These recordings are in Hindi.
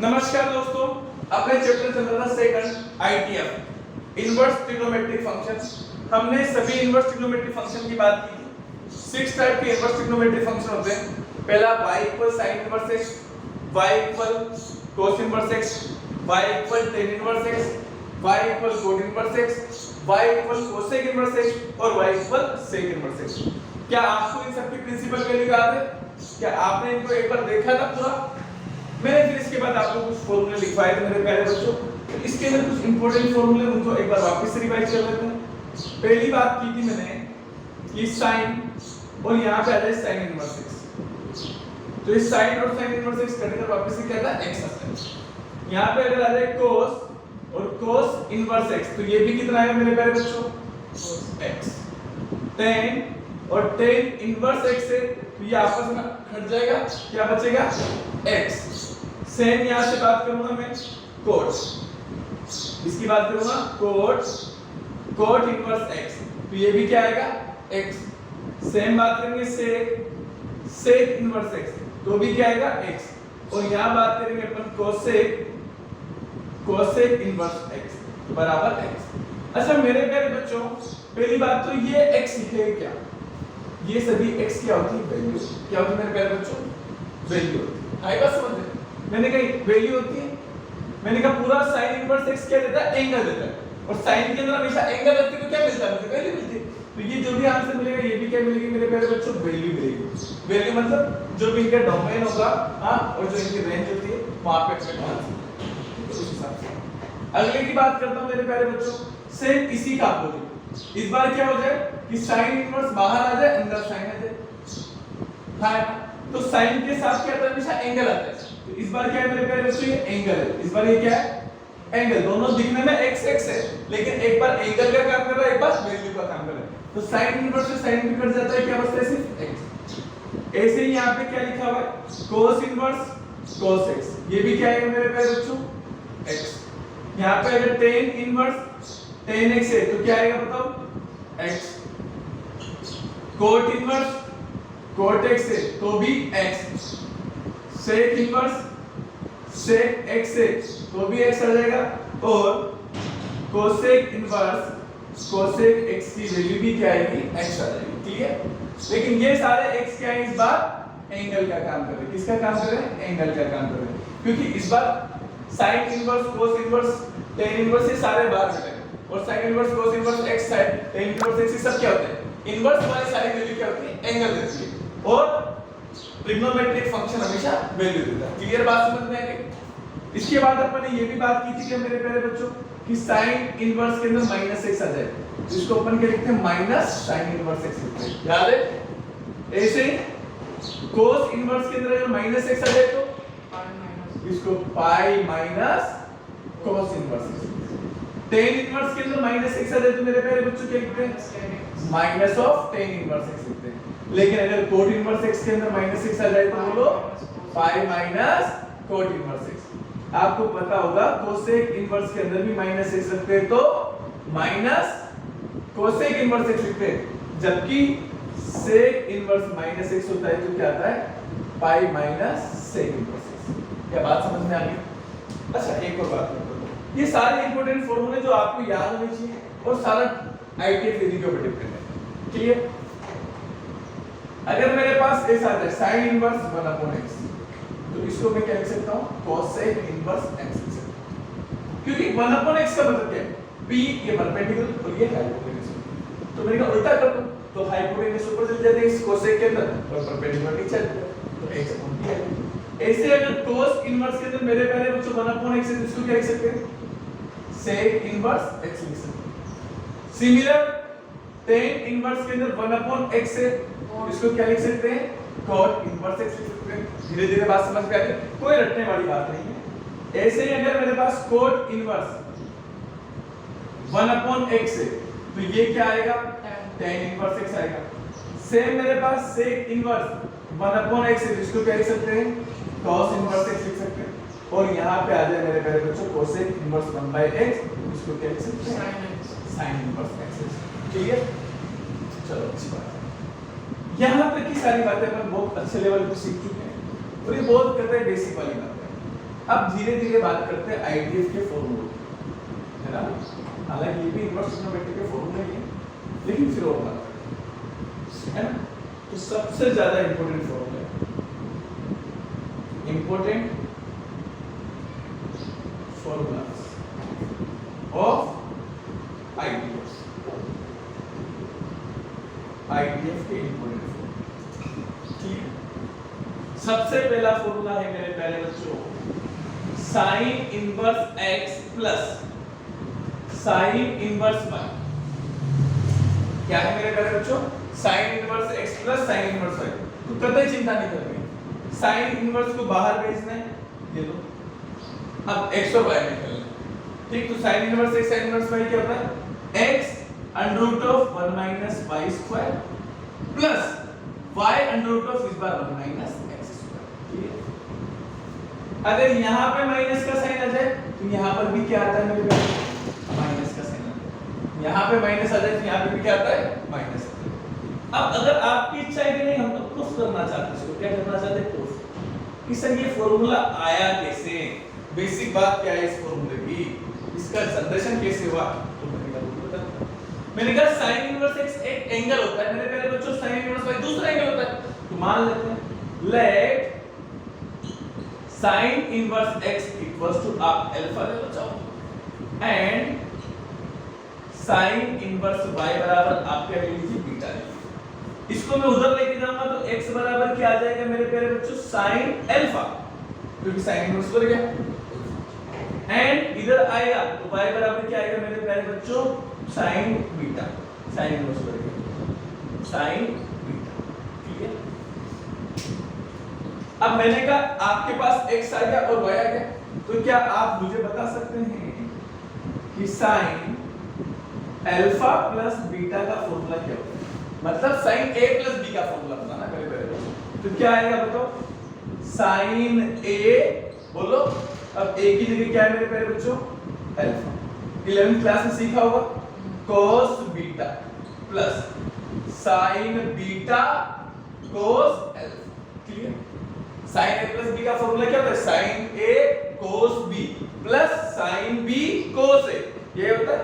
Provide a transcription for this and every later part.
नमस्कार दोस्तों, अपने चैप्टर चल रहा था second ITF inverse trigonometric functions. हमने सभी इनवर्स ट्रिग्नोमेट्रिक फंक्शन की बात की थी। 6 टाइप के इनवर्स ट्रिग्नोमेट्रिक फंक्शन होते हैं। पहला y = sin inverse x, y = cos inverse x, y = tan inverse x, y = cot inverse x, y = cosec inverse x और y = sec इनवर्स x। क्या आपको इन सबकी प्रिंसिपल वैल्यू याद है? क्या आपने इनको एक बार देखा था पूरा? मैंने फिर इसके बाद आपको कुछ फॉर्मूले लिखवाए थे मेरे प्यारे बच्चों। तो इसके अंदर कुछ इंपॉर्टेंट फॉर्मूले उनको एक बार वापस से रिवाइज कर लेते हैं। पहली बात की थी मैंने कि sin और यहां पे आ जाए sin इनवर्स x। तो इस sin और sin इनवर्स x कटकर वापस से क्या था x आता है। यहां पे अगर आ जाए cos और cos इनवर्स x तो ये भी कितना आएगा मेरे प्यारे बच्चों? x। tan और tan इनवर्स x से तो ये आपस में हट जाएगा, क्या बचेगा? x। सेम यहां से बात करूंगा मैं cot, इसकी बात करूंगा cot इनवर्स x तो ये भी क्या आएगा? x। सेम बात करेंगे sec इनवर्स x तो भी क्या आएगा? x। और यहां बात करेंगे अपन cosec इनवर्स x बराबर x। अच्छा मेरे प्यारे बच्चों, पहली बात तो ये x है क्या? ये सभी x क्या होती है? वैल्यू। क्या होती है मेरे प्यारे बच्चों? वैल्यू होती है। आई बात समझ? मैंने कही वैल्यू होती है। मैंने कहा पूरा sin इनवर्स x क्या देता है? एंगल देता है। और sin के अंदर हमेशा एंगल रखते तो क्या मिलता है? मुझे वैल्यू मिलती है। तो ये जो भी आंसर मिलेगा ये भी क्या मिलेगी मेरे प्यारे बच्चों? वैल्यू मिलेगी। वैल्यू मतलब जो भी इनका डोमेन होगा, हां, और जो इनकी रेंज होती है वहां पे एक्सपेक्ट होगा। उस हिसाब से अगले की बात करता हूं मेरे प्यारे बच्चों। सेम इसी का अपोजिट। इस बार क्या हो जाए कि sin इनवर्स बाहर आ जाए, अंदर sin आ जाए। हां, तो sin के साथ क्या आता है? हमेशा एंगल आता है। तो इस बार क्या है मेरे प्यारे बच्चों? ये एंगल है। इस बार ये क्या है? एंगल। दोनों दिखने में x x है, लेकिन एक बार एंगल का काम कर रहा है, एक बार वैल्यू का काम कर रहा है। तो sin इनवर्स से sin भी कट जाता है, क्या बचता है? सिर्फ x। ऐसे ही यहां पे क्या लिखा हुआ है? cos इनवर्स cos x ये भी क्या है मेरे प्यारे बच्चों? x। यहां पे अगर tan इनवर्स tan x है तो क्या आएगा बताओ? x। cot inverse cot x है तो भी x। sec inverse sec x है तो भी x आ जाएगा। और cosec इनवर्स cosec x की वैल्यू भी क्या आएगी? x आ जाएगी। क्लियर? लेकिन ये सारे x क्या है? इस बार एंगल का काम कर रहे हैं। किसका काम कर रहे हैं? एंगल का काम कर रहे हैं। क्योंकि इस बार sin inverse cos inverse tan inverse ये सारे बाहर चले गए और sin inverse cos inverse x side tan inverse x सब क्या होते हैं? इनवर्स वाली सारी वैल्यू क्या होती है? एंगल देती है। और ट्रिग्नोमेट्रिक फंक्शन हमेशा वैल्यू देता है। क्लियर बात समझ में आ गई? इसके बाद अपन ने ये भी बात की थी कि मेरे प्यारे बच्चों कि sin इनवर्स के अंदर -x आ जाए तो इसको अपन क्या लिखते हैं? माइनस sin इनवर्स x लिखते हैं। याद है? ऐसे cos इनवर्स के अंदर अगर -x आ जाए तो इसको pi minus cos inverse x। tan inverse के अंदर -x आ जाए तो मेरे प्यारे बच्चों क्या लिखते हैं? Minus of tan inverse x लिखते हैं। लेकिन अगर cot इनवर्स x के अंदर -x आ जाए तो बोलो pi minus cot inverse x। आपको पता होगा cosec इनवर्स के अंदर भी -x रखते हैं तो माइनस cosec इनवर्स x लिखते हैं। जबकि sec इनवर्स -x होता है तो क्या आता है? Pi minus sec inverse x। क्या बात समझ में आ गई? अच्छा एक और बात करते हैं। ये सारे इंपॉर्टेंट फॉर्मूले जो आपको याद होने चाहिए और सारा आईटीएफ के ऊपर डिपेंड है। क्लियर? अगर मेरे पास ऐसा है sin इनवर्स 1/x तो इसको मैं क्या लिख सकता हूं? cosec इनवर्स x लिख सकता हूं। क्योंकि 1/x का मतलब क्या है? p ये परपेंडिकुलर और ये हाइपोटेन्यूज। तो मैंने कहा उल्टा कर दो तो हाइपोटेन्यूज ऊपर चले जाते हैं इस cosec के अंदर और परपेंडिकुलर नीचे आ जाते हैं तो x/p है। ऐसे अगर cos इनवर्स के अंदर मेरे पहले बच्चों 1/x है तो इसको क्या लिख सकते हैं? sec इनवर्स x लिख सकते हैं। सिमिलर tan इनवर्स के अंदर 1/x है इसको क्या लिख सकते हैं? cot इनवर्स x लिख सकते हैं। धीरे-धीरे बात समझ में आ रही है, कोई रटने वाली बात नहीं है। ऐसे ही अगर मेरे पास cot इनवर्स 1/x है तो ये क्या आएगा? tan इनवर्स x आएगा। सेम मेरे पास sec इनवर्स 1/x है तो इसको क्या लिख सकते हैं? cos इनवर्स x लिख सकते हैं। और यहां पे आ जाए मेरे प्यारे बच्चों cosec इनवर्स 1/x इसको क्या लिख सकते हैं? sin inverse x। क्लियर? चलो अच्छी बात है। यहाँ तक की सारी बातें अपन बहुत अच्छे लेवल पे सीख चुके हैं और ये बहुत कहते हैं बेसिक वाली बात है। अब धीरे धीरे बात करते हैं आईडीएफ के फॉर्मूले, है ना। हालांकि ये भी इनवर्स ट्रिग्नोमेट्री के फॉर्मूले ही है, लेकिन फिर और बात करते हैं, है ना। तो सबसे ज्यादा important formula, important formulas of IDF, IDF के इंपॉर्टेंट फॉर्मूला, ठीक है। सबसे पहला फॉर्मूला है मेरे प्यारे बच्चों, sine inverse x plus sign inverse y। क्या है मेरे प्यारे बच्चों, sine inverse x plus sign inverse y। तो कतई चिंता नहीं करनी, साइन इनवर्स को बाहर भेजना है, ये लो। अब x और y निकालना है, ठीक। तो sine inverse x sine inverse y क्या होता है, x under root of 1 minus y square plus y under root of इस बार 1 माइनस x स्क्वायर, ठीक है। अगर यहाँ पे माइनस का साइन आ जाए तो यहाँ पर भी क्या आता है मेरे पास, माइनस का साइन आता है। यहाँ पे माइनस आ जाए तो यहाँ पे भी क्या आता है, माइनस आता है। अब अगर आपकी इच्छा है कि नहीं हम तो प्रूफ करना चाहते हैं, इसको क्या करना चाहते हैं, प्रूफ कि सर ये फॉर्मूला आया कैसे, बेसिक बात क्या है इस फॉर्मूले की, इसका जनरेशन कैसे हुआ। तो मैंने कहा साइन इनवर्स x एक एंगल होता है मेरे प्यारे बच्चों, साइन इनवर्स y दूसरा एंगल होता है। तो मान लेते हैं let sine inverse x equals to आप अल्फा ले लो चाहो, एंड साइन इनवर्स y बराबर आप क्या ले लीजिए, बीटा ले लीजिए। इसको मैं उधर लेके जाऊंगा तो x बराबर क्या आ जाएगा मेरे प्यारे बच्चों, साइन अल्फा, क्योंकि साइन इनवर्स बढ़ गया, एंड इधर आएगा तो y बराबर क्या आएगा मेरे प्यारे बच्चों, साइन बीटा, साइन इनवर्स बढ़ गया, साइन बीटा, ठीक है। अब मैंने कहा आपके पास x आ गया और y आ गया, तो क्या आप मुझे बता सकते हैं कि साइन अल्फा प्लस बीटा का फॉर्मूला क्या होता है, मतलब साइन a प्लस b का फॉर्मूला बताना मेरे प्यारे। तो क्या आएगा बताओ, साइन a, बोलो। अब a की जगह क्या है मेरे प्यारे बच्चों, अल्फा। 11th क्लास में सीखा होगा, cos beta plus sine beta cos alpha, clear. Sine a plus b का फॉर्मूला क्या होता है, sine a cos b plus sine b cos a, ये होता है।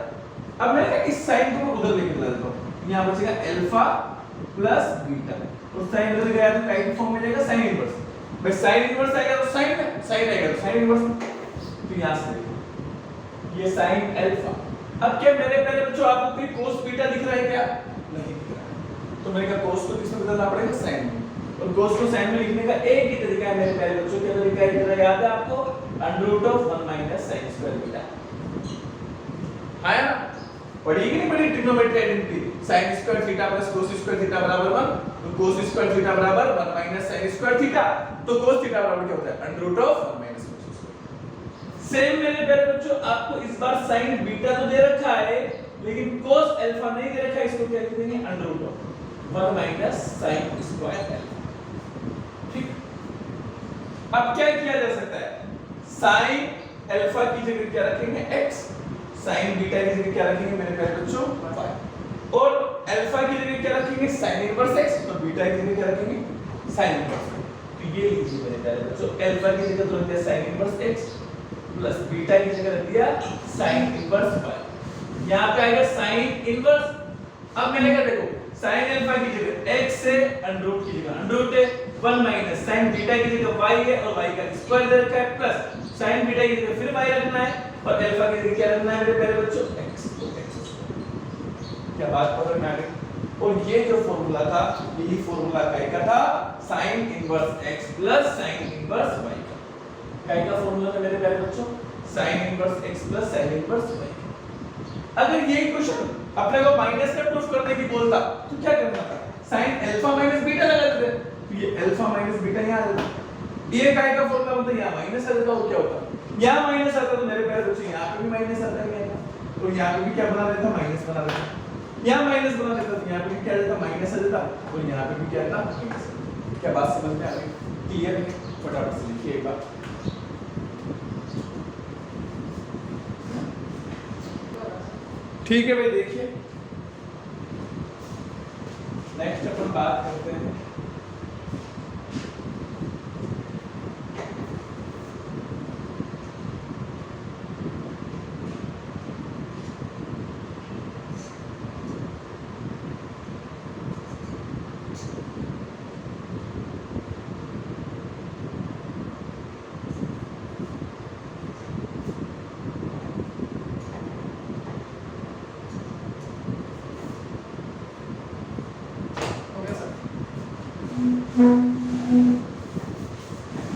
अब मैं इस साइन को मैं उधर लेके चला जाता हूं, यहां बचेगा अल्फा प्लस बीटा, और साइन उधर गया तो काइट फॉर्म में जाएगा साइन इनवर्स। भाई साइन इनवर्स आएगा तो साइन में, साइन आएगा तो साइन इनवर्स में, तो यहां से देखो ये साइन अल्फा। अब क्या मेरे पहले बच्चों आपको कोई cos बीटा दिख रहा है क्या, नहीं दिख रहा है, तो मैंने कहा cos को किसमें बदलना पड़ेगा, साइन में। और cos को साइन में लिखने का एक ही तरीका है मेरे प्यारे बच्चों, क्या तरीका है, इतना याद है आपको, under root of 1 minus sin square beta, है ना। पढ़ी कि नहीं पढ़ी trigonometry identity, sin square theta plus cos square theta बराबर 1, तो cos स्क्वायर थीटा बराबर 1 माइनस sin स्क्वायर थीटा, तो cos थीटा बराबर क्या होता है, under root of 1 minus cos square. Same मेरे प्यारे बच्चों आपको इस बार sin बीटा तो दे रखा है, लेकिन cos अल्फा नहीं दे रखा है, इसको क्या लिख देंगे, under root of 1 minus sin square alpha, ठीक। अब क्या किया जा सकता है, sin अल्फा की जगह क्या रखेंगे, x, sin बीटा की जगह क्या रखेंगे मेरे प्यारे बच्चों, y, और अल्फा की जगह क्या रखेंगे, sin इनवर्स x, और बीटा की जगह क्या रखेंगे, sin इनवर्स। तो ये लीजिए मेरे प्यारे बच्चों, अल्फा की जगह तो रख दिया sin inverse x plus beta की जगह रख दिया sin इनवर्स y। यहां पे आएगा sin इनवर्स। अब मैंने कहा देखो sin अल्फा की जगह x है, अंडर रूट की जगह अंडर रूट है, 1 माइनस sin बीटा की जगह y है और y का स्क्वायर दे रखा है, प्लस sin बीटा की जगह फिर y रखना है, और अल्फा की जगह क्या रखना है मेरे प्यारे बच्चों, x, तो x स्क्वायर। क्या बात कर रहे हैं। और ये जो फॉर्मूला था, यही फॉर्मूला का था sin inverse x plus sin inverse y का। क्या का फॉर्मूला था मेरे प्यारे बच्चों, sin inverse x plus sin inverse y। अगर ये क्वेश्चन अपने को माइनस का प्रूफ करने की बोलता तो क्या करना था, sin अल्फा माइनस बीटा लगा देते, तो ये अल्फा माइनस बीटा यहां आ जाता, ये काय का फॉर्मूला होता है, यहां माइनस आ जाता, और क्या होता, यहां माइनस आता तो मेरे प्यारे बच्चों यहां पे भी माइनस आता है, तो यहां पे भी क्या बना देता, माइनस बना देता, यहां माइनस बना देता तो यहां पे भी क्या आ जाता, माइनस आ जाता, और यहां पे भी क्या आता, माइनस। क्या बात समझ में आ गई, क्लियर है, फटाफट से लिखिए एक बार। ठीक है भाई, देखिए नेक्स्ट अपन बात करते हैं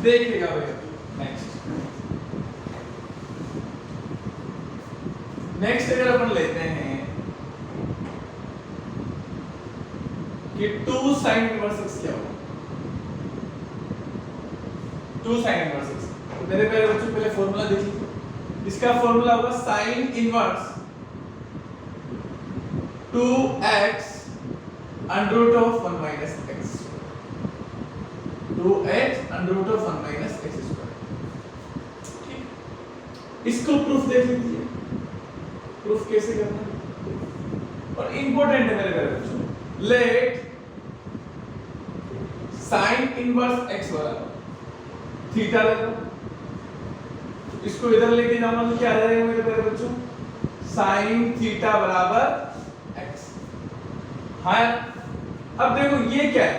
देखिएगा भैया। नेक्स्ट अगर अपन लेते हैं कि 2 sin इनवर्स x क्या होगा। 2 sin इनवर्स x, तो मेरे प्यारे बच्चों पहले फॉर्मूला देख लीजिए। इसका फॉर्मूला होगा sin inverse 2x under root of 1 minus x, 2x under root of 1 minus x square. ठीक, इसको प्रूफ देख लीजिए, प्रूफ कैसे करना है। और इंपॉर्टेंट है मेरे प्यारे बच्चों, लेट sin इनवर्स x बराबर थीटा ले लो, इसको इधर लेके जाऊंगा तो क्या आ जाएगा मेरे प्यारे बच्चों, sin थीटा बराबर x। हाँ, अब देखो ये क्या है,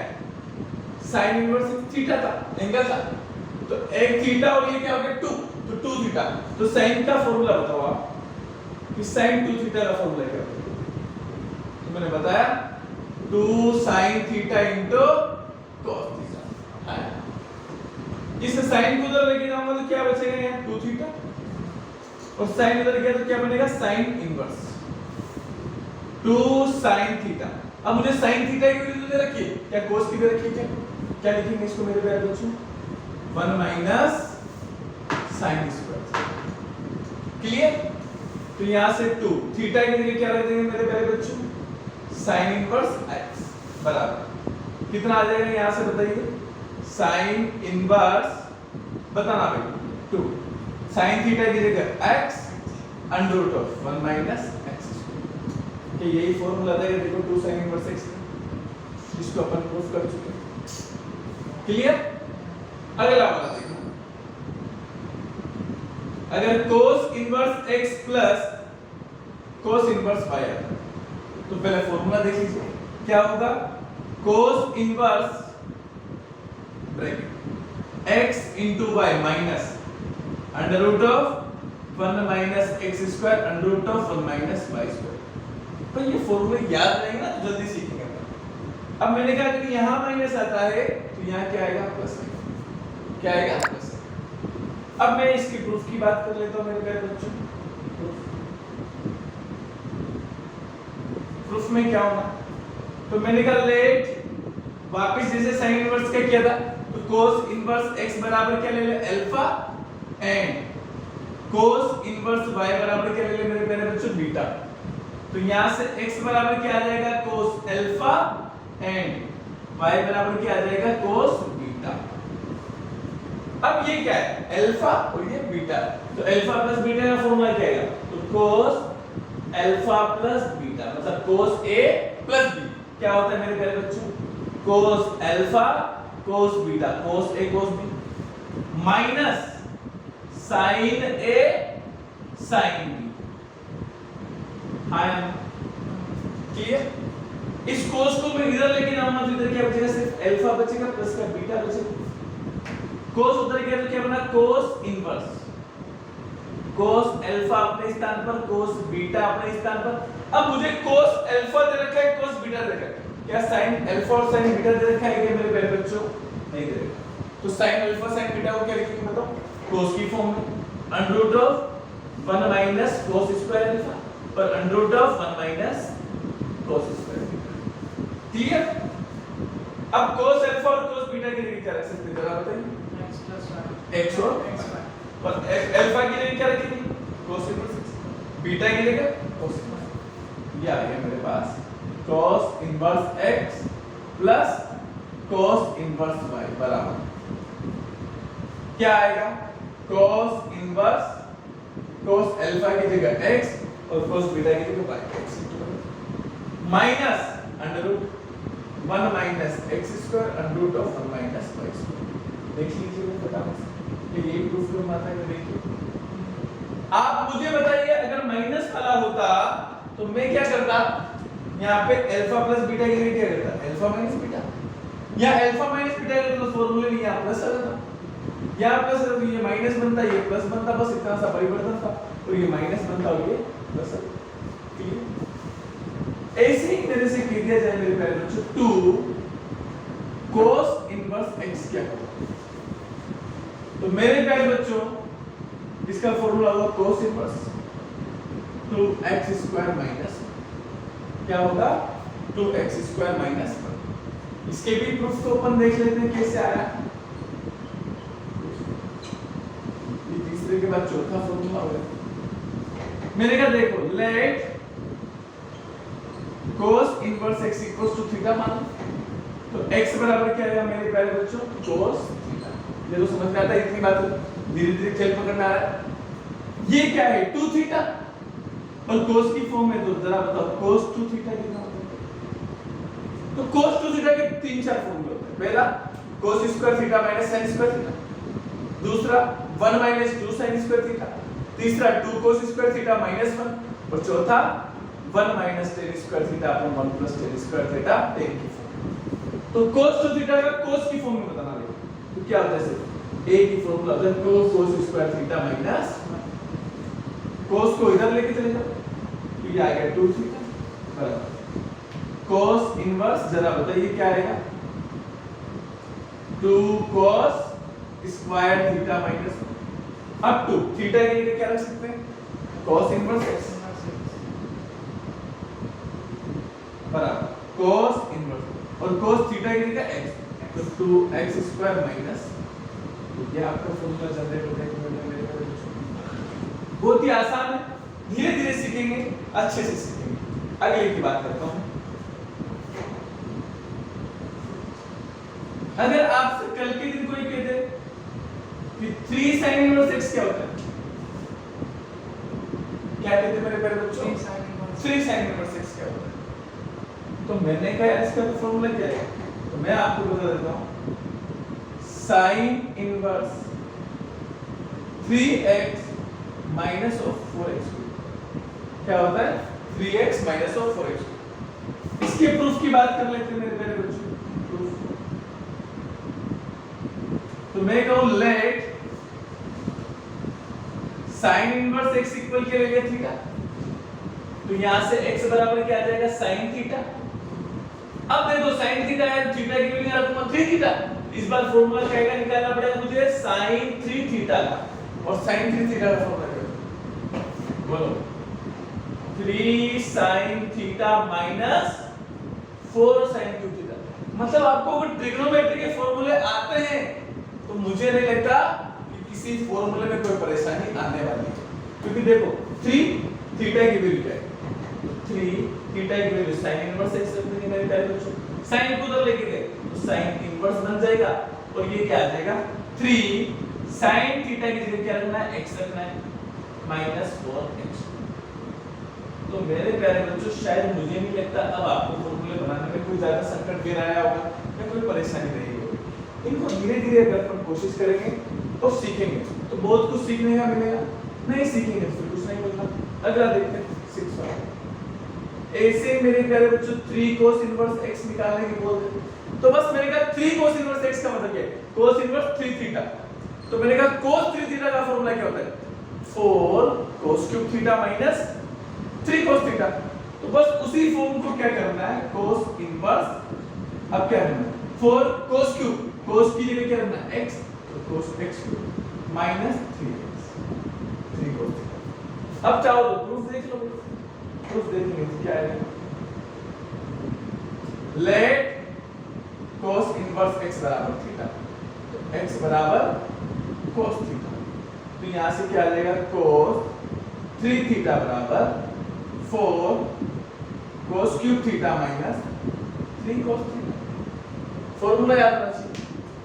sin इनवर्स थीटा था, एंगल था, तो एक थीटा और ये क्या हो गया 2, तो 2 थीटा। तो sin का फॉर्मूला बताओ आप कि sin 2 थीटा का फॉर्मूला क्या होगा। तो मैंने बताया 2 sin theta into cos theta. इस sin को उधर लेके जाऊंगा तो क्या बचेगा यहाँ 2 थीटा, और sin उधर गया तो क्या बनेगा sin इनवर्स 2 sin थीटा। अब मुझे sin थीटा की वैल्यू दे रखी है, क्या cos की दे रखी है, क्या लिखेंगे इसको मेरे प्यारे बच्चों, 1 माइनस sin स्क्वायर। क्लियर। तो यहां से 2 थीटा की जगह क्या रख देंगे मेरे प्यारे बच्चों, sin इनवर्स x बराबर कितना आ जाएगा यहां से बताइए, sin इनवर्स बताना भाई 2 sin थीटा की जगह x under root of 1 minus x square. कि यही फॉर्मूला था, देखो 2 sin इनवर्स x, जिसको अपन प्रूफ कर चुके हैं। क्लियर। अगला वाला देखो, अगर cos inverse x plus cos inverse y आता है तो पहले फॉर्मूला देख लीजिए क्या होगा, cos inverse bracket x into y minus under root of 1 minus x square under root of 1 minus y square. तो ये फॉर्मूला याद रहेंगे ना तो जल्दी सीखेंगे। अब मैंने कहा कि यहां माइनस आता है तो यहां क्या आएगा प्लस, क्या आएगा प्लस। अब मैं इसकी प्रूफ की बात कर लेता हूं मेरे प्यारे बच्चों। प्रूफ में क्या होगा, तो मैंने कहा लेट वापस जैसे sin इनवर्स का किया था तो cos इनवर्स x बराबर क्या ले ले alpha, and cos inverse y बराबर क्या ले ले मेरे प्यारे बच्चों बीटा। तो यहां से x बराबर क्या आ जाएगा cos अल्फा, एंड y बराबर क्या आ जाएगा cos बीटा। अब ये क्या है अल्फा और ये बीटा, तो अल्फा प्लस बीटा का फॉर्मूला क्या आएगा, तो cos अल्फा प्लस बीटा मतलब cos a प्लस b क्या होता है मेरे प्यारे बच्चों, cos alpha cos beta, cos a cos b minus sin a sin b। हाँ क्लियर। इस cos को मैं इधर लेके जाऊंगा तो इधर क्या बचेगा, सिर्फ अल्फा बचेगा प्लस का बीटा बचेगा। cos उधर गया तो क्या बना cos इनवर्स, cos अल्फा अपने स्थान पर, cos बीटा अपने स्थान पर। अब मुझे cos अल्फा दे रखा है, cos बीटा दे रखा है, क्या sin अल्फा और sin बीटा दे रखा है क्या मेरे प्यारे बच्चों, नहीं दे रखा। तो sin अल्फा sin बीटा को क्या लिखेंगे बताओ, cos की फॉर्म में under root of 1 minus cos square alpha और under root of 1 minus cos square beta. Clear. अब cos अल्फा और cos बीटा की जगह क्या रख सकते हैं जरा बताइए, x और अल्फा की जगह क्या रखेंगे cos इनवर्स, बीटा की जगह cos इनवर्स। ये आ गया मेरे पास cos inverse x plus cos inverse y बराबर क्या आएगा, cos इनवर्स cos अल्फा की जगह x और cos बीटा की जगह y x minus under root 1 minus x square under root of 1 minus y square. देख लीजिए फटाफट, ये प्रूफ में माता है। देखिए आप मुझे बताइए अगर माइनस वाला होता तो मैं क्या करता, यहाँ पे अल्फा प्लस बीटा की जगह क्या करता, अल्फा माइनस बीटा, या अल्फा माइनस बीटा का तो फॉर्मूले में यहाँ प्लस आ जाता, यहाँ प्लस तो ये माइनस बनता, ये प्लस बनता, बस इतना सा परिवर्तन था, और ये माइनस बनता और ये प्लस। क्लियर। ऐसे ही तरह से कह दिया जाए मेरे प्यारे बच्चों 2 cos इनवर्स x क्या होगा, तो मेरे प्यारे बच्चों इसका फॉर्मूला होगा cos inverse 2x square minus क्या होगा 2x स्क्वायर माइनस 1। इसके भी प्रूफ तो अपन देख लेते हैं कैसे आ रहा है। ये तीसरे के बाद चौथा फॉर्मूला होगा। मैंने कहा देखो let cos inverse x equals to theta मानो तो x बराबर क्या आएगा मेरे प्यारे बच्चों cos थीटा। ये तो समझ में आता है, इतनी बात धीरे धीरे खेल पकड़ में आ रहा है। ये क्या है 2 थीटा और cos की फॉर्म में तो जरा बताओ cos 2 थीटा कितना होता है। तो cos 2 थीटा के 3-4 फॉर्मूले होते हैं। पहला cos square theta minus sin square theta, दूसरा 1 माइनस 2 sin स्क्वायर थीटा, तीसरा 2 cos स्क्वायर थीटा माइनस 1 और चौथा 1 minus tan square theta upon 1 plus tan square theta tan की फॉर्म। तो cos 2 थीटा का cos की फॉर्म में बताना है तो क्या होता है सिर्फ a की फॉर्मूला होता है 2 cos square theta minus cos को इधर लेके चले जाओ तो ये आएगा 2 थीटा बराबर cos इनवर्स जरा बताइए क्या आएगा 2 cos स्क्वायर थीटा माइनस अब 2 थीटा के लिए क्या रख सकते हैं cos इनवर्स x बराबर cos इनवर्स और cos थीटा के लिए x तो 2x स्क्वायर माइनस ये आपका फॉर्मूला जनरेट होता है। बहुत ही आसान है, धीरे धीरे सीखेंगे, अच्छे से सीखेंगे। अगले की बात करता हूं। अगर आपसे कल के दिन कोई कह दे कि 3 sin इनवर्स x क्या होता है, क्या कहते मेरे प्यारे बच्चों 3 sin इनवर्स x क्या होता है, तो मैंने कहा इसका तो फॉर्मूला क्या है, तो मैं आपको बता देता हूं sin inverse 3x minus of 4x क्या होता है 3x माइनस ऑफ 4x। इसके प्रूफ की बात कर लेते हैं मेरे प्यारे बच्चों। प्रूफ तो मैं कहूं let sin inverse x equal क्या ले लिया थीटा, तो यहां से x बराबर क्या आ जाएगा sin थीटा। अब देखो sin थीटा है, थीटा की वैल्यू रखूंगा 3 थीटा, इस बार फॉर्मूला क्या का निकालना पड़ेगा मुझे sin 3 थीटा का, और sin 3 थीटा का फॉर्मूला क्या है बोलो 3 sin theta minus 4 sin 2 theta. मतलब आपको अगर ट्रिग्नोमेट्री के फॉर्मूले आते हैं तो मुझे नहीं लगता कि किसी फॉर्मूले में कोई परेशानी आने वाली है, क्योंकि देखो 3 थीटा की वैल्यू क्या है 3 थीटा की वैल्यू sin इनवर्स x रख देंगे मेरे प्यारे बच्चों, sin को उधर लेके गए तो sin इनवर्स बन जाएगा और ये क्या आ जाएगा 3 sin थीटा की जगह क्या रखना है x रखना है माइनस 4x। तो मेरे प्यारे बच्चों शायद मुझे नहीं लगता अब आपको फॉर्मूले बनाने में कोई ज्यादा संकट दे रहा होगा या कोई परेशानी नहीं होगी। इनको धीरे धीरे अगर अपन कोशिश करेंगे तो सीखेंगे तो बहुत कुछ सीखने का मिलेगा, नहीं सीखेंगे तो कुछ नहीं मिलता। अगला देखते हैं 6 ऐसे मेरे प्यारे बच्चों 3 cos इनवर्स x निकालने की बोलते हैं तो बस मैंने कहा 3 cos इनवर्स x का मतलब क्या है cos इनवर्स 3 थीटा, तो मैंने कहा cos 3 थीटा का फॉर्मूला क्या होता है 4 cos cube theta minus 3 cos theta. तो बस उसी फॉर्म को क्या करना है cos इनवर्स, अब क्या करना है 4 cos क्यूब, cos की जगह क्या करना है x, तो cos x cube minus 3x 3 cos theta. अब चाहो तो प्रूफ देख लो, प्रूफ देखेंगे तो क्या आएगा लेट cos इनवर्स x बराबर थीटा, तो x बराबर cos थीटा, तो यहां से क्या आ जाएगा cos 3 थीटा बराबर 4 cos cube theta minus 3 cos theta. Formula याद रखना चाहिए,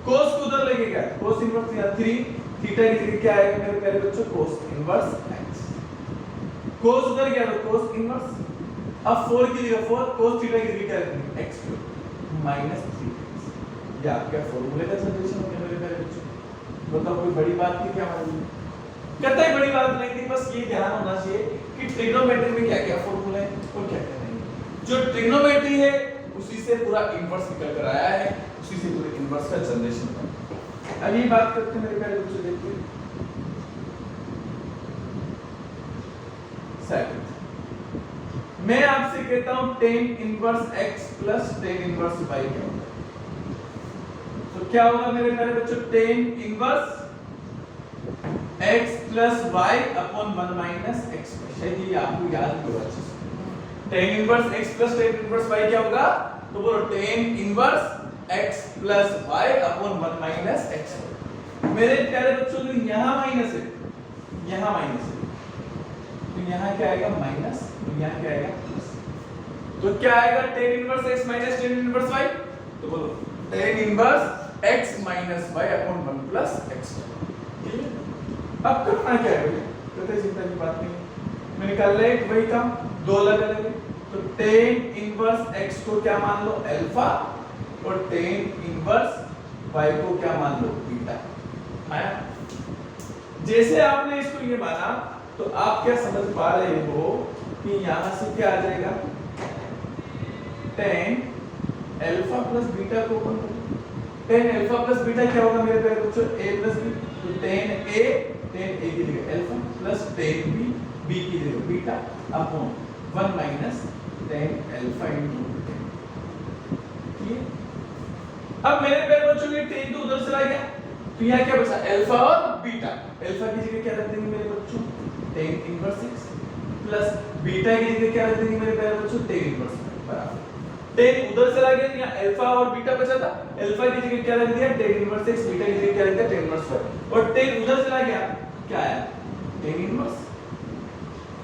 cos को उधर लेके गया cos इनवर्स यहां 3 थीटा की जगह क्या आएगा मेरे प्यारे बच्चों cos इनवर्स x, cos उधर गया तो cos इनवर्स, अब 4 की जगह 4 cos थीटा की जगह क्या रखेंगे x क्यूब माइनस 3x। ये आपका फॉर्मूले का सॉल्यूशन हो गया मेरे प्यारे बच्चों। बताओ कोई बड़ी बात थी क्या हमारी, कतई बड़ी बात नहीं थी, बस ये ध्यान होना चाहिए कि ट्रिग्नोमेट्री में क्या क्या फॉर्मूले हैं और क्या क्या नहीं। जो ट्रिग्नोमेट्री है उसी से पूरा इनवर्स निकल कर आया है, उसी से पूरे इनवर्स का जनरेशन हुआ। अब ये बात करते हैं मेरे प्यारे बच्चों, देखिए सेकंड मैं आपसे कहता हूं tan inverse x plus tan inverse y क्या होता है, तो क्या होगा मेरे प्यारे बच्चों tan inverse x plus y upon 1 minus x। शायद ये आपको याद भी होगा अच्छे से। tan inverse x plus tan inverse y क्या होगा? तो बोलो tan inverse x plus y upon 1 minus x। मेरे प्यारे बच्चों तो यहाँ माइनस है, यहाँ माइनस है, तो यहाँ क्या आएगा माइनस, तो यहाँ क्या आएगा प्लस। तो क्या आएगा tan inverse x minus tan inverse y? तो बोलो tan inverse x minus y upon 1 plus x। अब करना क्या है भैया? कोई चिंता की बात नहीं, मैं निकाल ले वही काम, दो अलग अलग है। तो tan इनवर्स x को क्या मान लो अल्फा, और tan इनवर्स y को क्या मान लो बीटा। आया? जैसे आपने इसको ये माना तो आप क्या समझ पा रहे हो कि यहां से क्या आ जाएगा tan अल्फा प्लस बीटा को ओपन करो। tan अल्फा प्लस बीटा क्या होगा मेरे प्यारे बच्चों? a plus b। तो tan a की जगह अल्फा प्लस tan b की जगह beta upon 1 minus tan alpha into beta. ठीक है? अब मेरे प्यारे बच्चों ये tan तो उधर चला गया, तो यहाँ क्या बचा अल्फा और बीटा। अल्फा की जगह क्या रख देंगे मेरे बच्चों? tan inverse x plus beta की जगह क्या रख देंगे मेरे प्यारे बच्चों? tan इनवर्स बराबर tan उधर चला गया, यहाँ अल्फा और बीटा बचा था। अल्फा की जगह क्या रख दिया tan इनवर्स x, बीटा की जगह क्या रख दिया tan इनवर्स y, और tan उधर चला गया, क्या आया tan इनवर्स।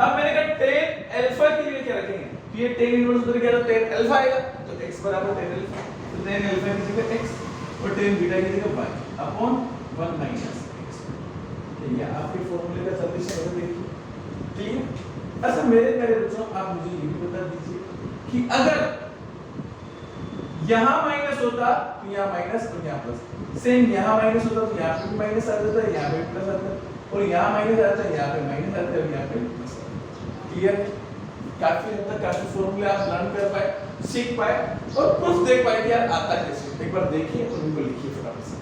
अब मैंने कहा tan अल्फा की जगह क्या रखेंगे? तो ये tan इनवर्स उधर गया तो tan अल्फा आएगा, तो x बराबर tan अल्फा, तो tan अल्फा की जगह x और tan बीटा की जगह y अपॉन 1 माइनस x। ये आपके फॉर्मूले का जल्दी से बदल देखिए। ठीक है? अच्छा मेरे प्यारे बच्चों आप मुझे ये भी बता दीजिए कि अगर यहाँ माइनस होता तो यहाँ माइनस और यहाँ प्लस, सेम यहाँ माइनस होता तो यहाँ पे भी माइनस आ जाता, यहाँ पे प्लस आता, और यहाँ माइनस आता यहाँ पे माइनस आता और यहाँ पे प्लस आता। क्लियर है? काफी हद तक काफी फॉर्मूले आप लर्न कर पाए, सीख पाए और प्रूफ देख पाए कि यार आता कैसे। एक बार देखिए और उनको लिखिए फटाफट से।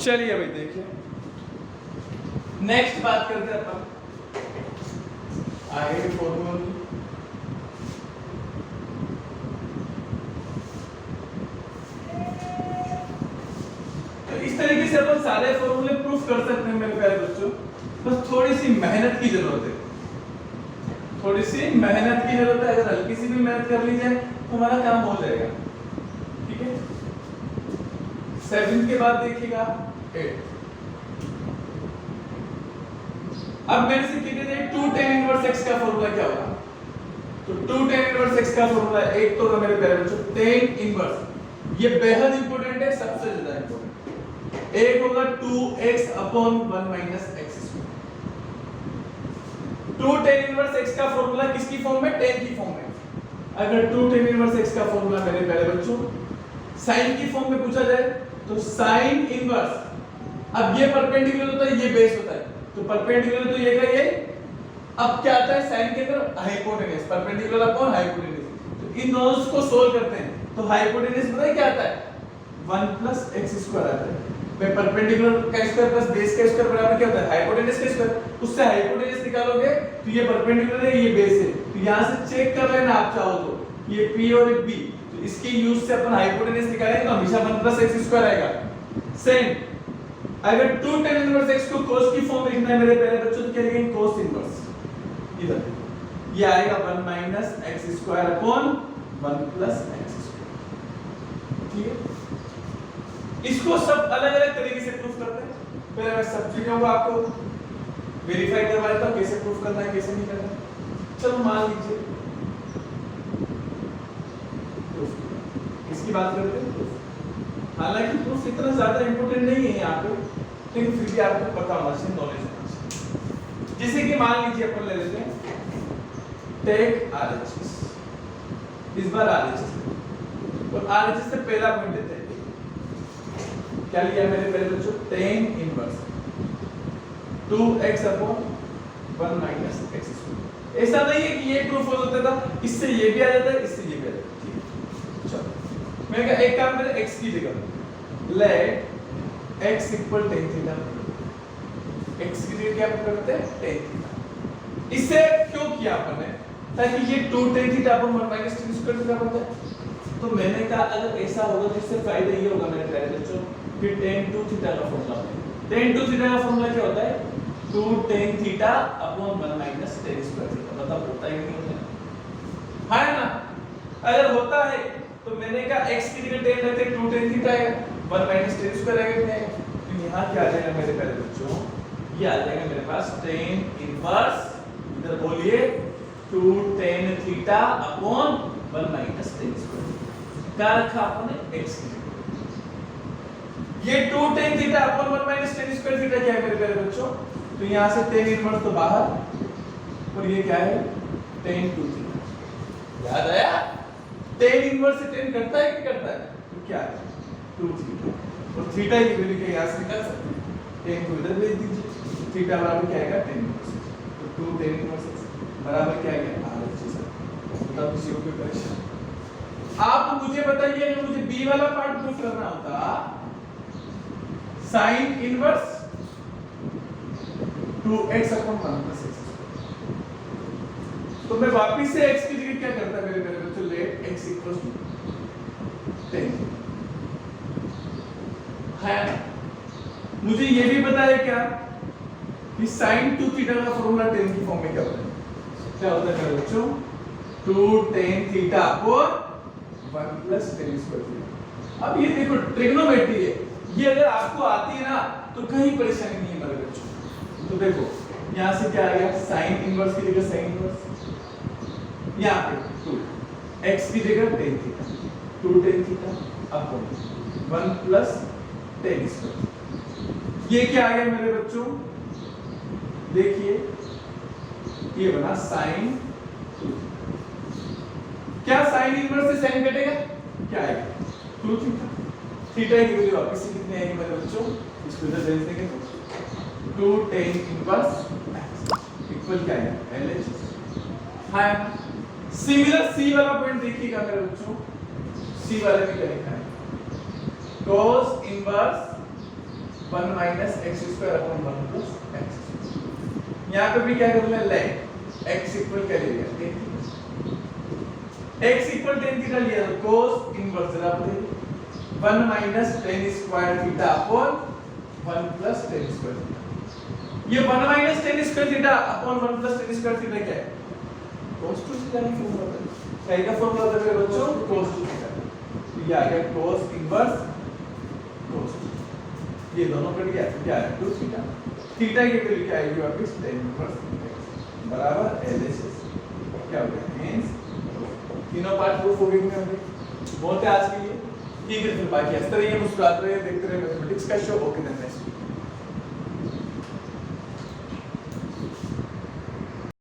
चलिए भाई देखिए, नेक्स्ट बात करते हैं अपन आगे के फॉर्मूले की। तो इस तरीके से अपन सारे फॉर्मूले प्रूफ कर सकते हैं मेरे प्यारे बच्चों, बस थोड़ी सी मेहनत की जरूरत है, थोड़ी सी मेहनत की जरूरत है। अगर हल्की सी भी मेहनत कर ली जाए तो हमारा काम हो जाएगा। ठीक है? 7 के बाद देखिएगा 8। अब मेरे से कितने थे 2 tan इनवर्स x का फॉर्मूला क्या होगा? तो 2 tan इनवर्स x का फॉर्मूला एक तो होगा मेरे प्यारे बच्चों tan इनवर्स, ये बेहद इंपॉर्टेंट है, सबसे ज्यादा इंपॉर्टेंट। एक होगा 2x upon 1 minus x square. 2 tan inverse x का फॉर्मूला किसकी फॉर्म में? tan की फॉर्म में। अगर 2 tan इनवर्स x का फॉर्मूला मेरे प्यारे बच्चों sin की फॉर्म में पूछा जाए तो sin इनवर्स, अब ये परपेंडिकुलर होता है, ये बेस होता है, तो परपेंडिकुलर तो ये का ये। अब क्या आता है साइन के अंदर? Hypotenuse, perpendicular upon hypotenuse. तो इन दोनों को सोल्व करते हैं तो हाइपोटेनस पता है क्या आता है? 1 प्लस x स्क्वायर आता है। भाई परपेंडिकुलर का स्क्वायर प्लस बेस का स्क्वायर बराबर क्या होता है? हाइपोटेनस का स्क्वायर। उससे हाइपोटेनस निकालोगे तो ये परपेंडिकुलर है, ये बेस है, तो यहां से चेक कर लेना आप चाहो तो, ये p और b, तो इसके यूज से अपन हाइपोटेनस निकालेंगे तो हमेशा 1 प्लस x स्क्वायर आएगा। सेम अगर 2 tan इनवर्स x को cos की फॉर्म में लिखना है मेरे प्यारे बच्चों तो क्या लिखेंगे? cos इनवर्स, इधर ये आएगा 1 minus x square upon 1 plus x square. ठीक है? इसको सब अलग अलग तरीके से प्रूफ करते हैं। पहले मैं सब चीजों को आपको वेरीफाई करवा देता हूं, कैसे प्रूफ करना है कैसे नहीं करना है। चलो मान लीजिए किसकी बात करते हैं? प्रूफ। हालांकि प्रूफ इतना ज्यादा इंपॉर्टेंट नहीं है यहाँ पे, लेकिन फिर भी आपको पता होना चाहिए, नॉलेज होना चाहिए। जैसे कि मान लीजिए अपन ले लेते हैं टेक आरएचएस, इस बार आरएचएस, तो आरएचएस से पहला पॉइंट लेते हैं, क्या लिया मेरे पहले बच्चों? tan inverse 2x upon 1 minus x square. ऐसा नहीं है कि ये प्रूफ हो सकता था, इससे ये भी आ जाता है, इससे ये भी आ जाता है। चलो मैं क्या एक काम करें, x की जगह let x equal tan theta, x की जगह क्या करते हैं? tan theta. इससे क्यों किया अपन ने? ताकि ये 2 tan थीटा अपन 1 माइनस tan स्क्वायर थीटा बन जाए। तो मैंने कहा अगर ऐसा होगा तो इससे फायदा ये होगा मेरे प्यारे बच्चों कि tan 2 थीटा का फॉर्मूला tan 2 थीटा का फॉर्मूला क्या होता है 2 tan theta upon 1 minus tan square theta. मतलब होता ही नहीं होता है ना। अगर होता है तो मैंने कहा x की जगह tan रखते 2 tan थीटा है 1 माइनस tan स्क्वायर आएगा। तो यहाँ क्या आ जाएगा मेरे प्यारे बच्चों, ये आ जाएगा मेरे पास tan इनवर्स, इधर बोलिए 2 tan theta upon 1 minus tan square. क्या रखा आपने x की जगह। ये 2 tan theta upon 1 minus tan square theta क्या है मेरे प्यारे बच्चों, तो यहां से tan इनवर्स तो बाहर और ये क्या है tan 2 थीटा। याद आया, tan इनवर्स से tan कटता है कि करता है, तो क्या है 2 थीटा और थीटा की वैल्यू क्या यहां से निकाल सकते हैं, tan को इधर भेज दीजिए, थीटा बराबर क्या आएगा tan इनवर्स, तो 2 tan इनवर्स बराबर क्या आएगा RHS। बताओ किसी को कोई परेशानी। आप मुझे बताइए अगर मुझे b वाला पार्ट प्रूफ करना होता sin inverse 2x upon 1 plus x, तो मैं वापस से x की जगह क्या करता मेरे बच्चों, लेट x इक्वल्स टू 10 है। मुझे ये भी पता है क्या कि sin 2 थीटा का फॉर्मूला tan की फॉर्म में क्या होता है, क्या होता है मेरे बच्चों 2 tan theta upon 1 plus tan square theta. अब ये देखो ट्रिग्नोमेट्री है, ये अगर आपको आती है ना तो कहीं परेशानी नहीं है मेरे बच्चों। तो देखो यहाँ से क्या आ गया sin इनवर्स की जगह sin इनवर्स, यहाँ पे 2 x की जगह tan theta 2 tan theta upon 1 plus tan square. ये क्या आ गया मेरे बच्चों, देखिए ये बना sin 2। क्या sin इनवर्स से sin कटेगा, क्या आएगा 2 थीटा। थीटा की वैल्यू वापस से कितनी आएगी मेरे बच्चों, इसको इधर भेज देंगे तो 2 tan इनवर्स इक्वल क्या आएगा LHS। हां सिमिलर c वाला पॉइंट देखिएगा मेरे बच्चों, c वाले में क्या लिखा है cos inverse 1 minus x square upon 1 plus x। यहां पे भी क्या कर लें लेट x इक्वल क्या ले लिया x इक्वल tan थीटा लिया तो cos इनवर्स जरा बताइए 1 minus tan square theta upon 1 plus tan square theta. ये 1 minus tan square theta upon 1 plus tan square theta क्या है cos 2 थीटा की फॉर्मूला है। क्या का फॉर्मूला होता है बच्चों cos 2 थीटा। तो ये आ गया cos इनवर्स cos 2, ये दोनों कट गया क्या है 2 थीटा। थीटा की वैल्यू क्या आएगी वापस tan इनवर्स बराबर LHS। क्या हो गया मींस तीनों पार्ट प्रूफ हो गए होंगे। बहुत है आज के लिए, ठीक है फिर बाकी इस तरह ही मुस्कुराते रहिए, देखते रहिए मैथमेटिक्स का शो। Okay next.